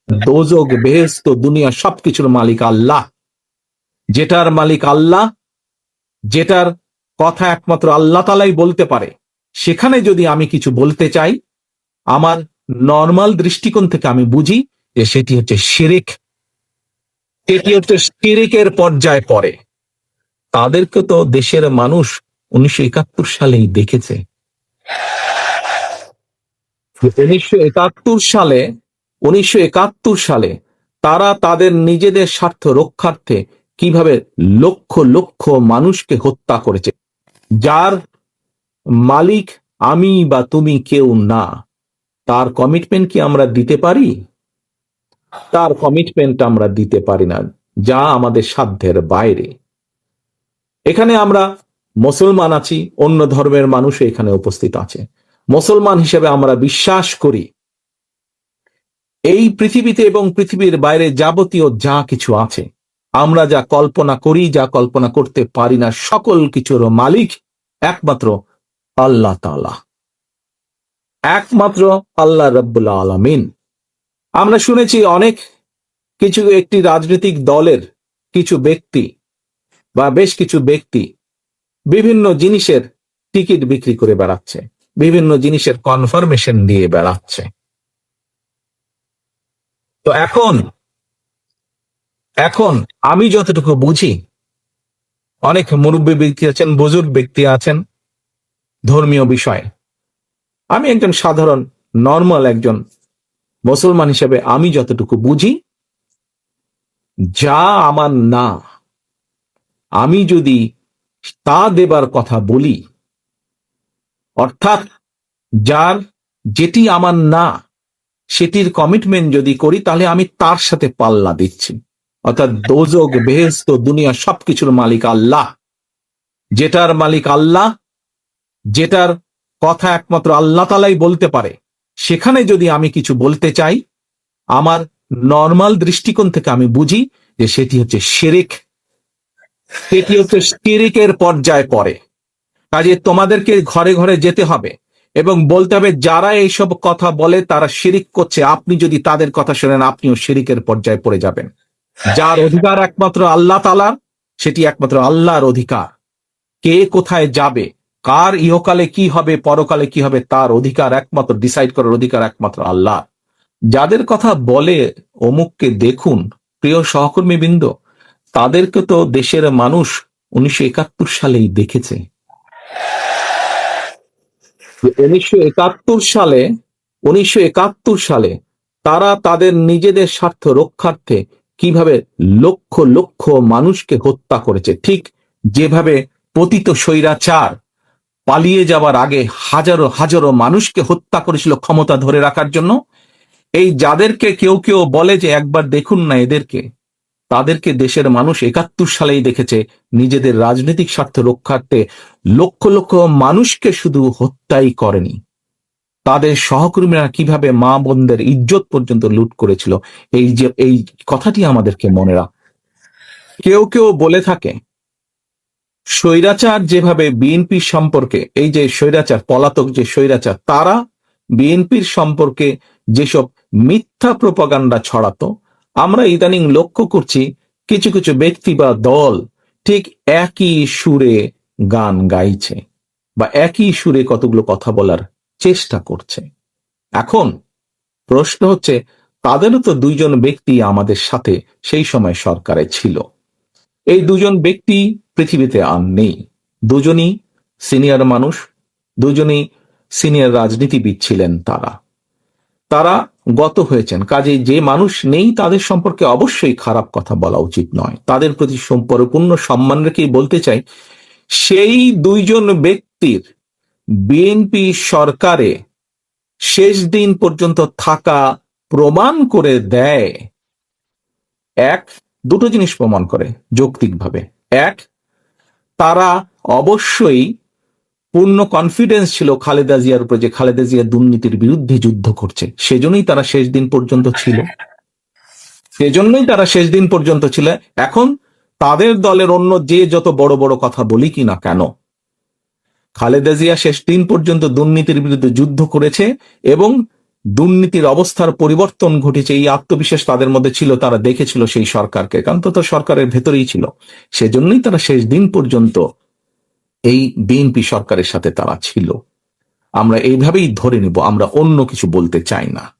দোজক বেহেশত দুনিয়া সবকিছুর মালিক আল্লাহ। যেটার মালিক আল্লাহ, যেটার কথা একমাত্র আল্লাহ তাআলাই বলতে পারে, সেখানে যদি আমি কিছু বলতে চাই, আমার নর্মাল দৃষ্টিকোণ থেকে আমি বুঝি যে সেটি হচ্ছে শিরিক, এটি হচ্ছে শিরিকের পর্যায়ে পড়ে। তাদেরকে তো দেশের মানুষ 1971 সালেই দেখেছে। 1971 সালে তারা তাদের নিজেদের স্বার্থ রক্ষার্থে কিভাবে লক্ষ লক্ষ মানুষকে হত্যা করেছে। যার মালিক আমি বা তুমি কেউ না, তার কমিটমেন্ট কি আমরা দিতে পারি? তার কমিটমেন্ট আমরা দিতে পারি না, যা আমাদের সাধ্যের বাইরে। এখানে আমরা মুসলমান আছি, অন্য ধর্মের মানুষ এখানে উপস্থিত আছে। মুসলমান হিসেবে আমরা বিশ্বাস করি এই পৃথিবীতে এবং পৃথিবীর বাইরে যাবতীয় যা কিছু আছে, আমরা যা কল্পনা করি, যা কল্পনা করতে পারি না, সকল কিছুর মালিক একমাত্র আল্লাহ তাআলা, একমাত্র আল্লাহ রাব্বুল আলামিন। আমরা শুনেছি অনেক কিছু, একটি রাজনৈতিক দলের কিছু ব্যক্তি বা বেশ কিছু ব্যক্তি বিভিন্ন জিনিসের টিকিট বিক্রি করে বেড়াচ্ছে, বিভিন্ন জিনিসের কনফার্মেশন দিয়ে বেড়াচ্ছে। তো এখন আমি যতটুকু বুঝি, অনেক মুরব্বী ব্যক্তি আছেন, বুজুর্গ ব্যক্তি আছেন ধর্মীয় বিষয়ে। আমি একজন সাধারণ নর্মাল একজন মুসলমান হিসেবে আমি যতটুকু বুঝি, যা আমার না, আমি যদি তা দেবার কথা বলি, অর্থাৎ যার যেটি আমার না সেটির কমিটমেন্ট যদি করি, তাহলে আমি তার সাথে পাল্লা দিচ্ছি। অর্থাৎ দোজক বেহেশত দুনিয়া সবকিছুর মালিক আল্লাহ। যেটার মালিক আল্লাহ, যেটার কথা একমাত্র আল্লাহ তাআলাই বলতে পারে, সেখানে যদি আমি কিছু বলতে চাই, আমার নর্মাল দৃষ্টিকোণ থেকে আমি বুঝি যে সেটি হচ্ছে শিরিক, সেটি হচ্ছে শিরিকের পর্যায়ে পড়ে। কাজে তোমাদেরকে ঘরে ঘরে যেতে হবে এবং বলতে হবে যারা এইসব কথা বলে তারা শিরিক করছে। আপনি যদি তাদের কথা শোনেন, আপনিও শিরিকের পর্যায়ে পড়ে যাবেন। যার অধিকার একমাত্র আল্লাহ তাআলার, সেটি একমাত্র আল্লাহর অধিকার। কে কোথায় যাবে, কার ইহকালে কি হবে, পরকালে কি হবে, তার অধিকার একমাত্র, ডিসাইড করার অধিকার একমাত্র আল্লাহ। যাদের কথা বলে অমুককে দেখুন, প্রিয় সহকর্মী বৃন্দ, তাদেরকে তো দেশের মানুষ 1971 সালেই দেখেছে। 1971 সালে তারা তাদের নিজেদের স্বার্থ রক্ষার্থে কিভাবে লক্ষ লক্ষ মানুষকে হত্যা করেছে। ঠিক যেভাবে পতিত স্বৈরাচার পালিয়ে যাওয়ার আগে হাজারো হাজারো মানুষকে হত্যা করেছিল ক্ষমতা ধরে রাখার জন্য। এই যাদেরকে কেউ কেউ বলে যে একবার দেখুন না এদেরকে, তাদেরকে দেশের মানুষ 71 সালেই দেখেছে নিজেদের রাজনৈতিক স্বার্থ রক্ষার্থে লক্ষ লক্ষ মানুষকে শুধু হত্যাই করেনি, তাদের সহকর্মীরা কিভাবে মা বোনদের ইজ্জত পর্যন্ত লুট করেছিল। এই কথাটি আমাদেরকে মনে রাখ। কেউ কেউ বলে থাকে স্বৈরাচার যেভাবে বিএনপির সম্পর্কে, এই যে স্বৈরাচার, পলাতক যে স্বৈরাচার, তারা বিএনপির সম্পর্কে যেসব মিথ্যা প্রপাগান্ডা ছড়াতো, আমরা ইদানিং লক্ষ্য করছি কিছু কিছু ব্যক্তি বা দল ঠিক একই সুরে গান গাইছে বা একই সুরে কতগুলো কথা বলার চেষ্টা করছে। এখন প্রশ্ন হচ্ছে, তাদেরও তো দুইজন ব্যক্তি আমাদের সাথে সেই সময় সরকারে ছিল। এই দুজন ব্যক্তি পৃথিবীতে আর নেই। দুজনই সিনিয়র মানুষ, দুজনই সিনিয়র রাজনীতিবিদ ছিলেন। তারা গত হয়েছেন। কাজেই যে মানুষ নেই তাদের সম্পর্কে অবশ্যই খারাপ কথা বলা উচিত নয়। তাদের প্রতি পরিপূর্ণ সম্মান রেখেই বলতে চাই, সেই দুইজন ব্যক্তির বিএনপি সরকারে শেষ দিন পর্যন্ত থাকা প্রমাণ করে দেয়, দুটো জিনিস প্রমাণ করে যৌক্তিকভাবে। এক, তারা অবশ্যই পূর্ণ কনফিডেন্স ছিল খালেদা জিয়ার উপরে যে খালেদা জিয়া দুর্নীতির বিরুদ্ধে যুদ্ধ করছে, সেজন্যই তারা শেষ দিন পর্যন্ত ছিল। এখন তাদের দলের অন্য যে যত বড় বড় কথা বলি কি না কেন, খালেদা জিয়া শেষ দিন পর্যন্ত দুর্নীতির বিরুদ্ধে যুদ্ধ করেছে এবং দুর্নীতির অবস্থার পরিবর্তন ঘটেছে, এই আত্মবিশ্বাস তাদের মধ্যে ছিল। তারা দেখেছিল সেই সরকারকে, কারণ তো সরকারের ভেতরেই ছিল। সেজন্যই তারা শেষ দিন পর্যন্ত এই বিএনপি সরকারের সাথে তারা ছিল। আমরা এইভাবেই ধরে নিব, আমরা অন্য কিছু বলতে চাই না।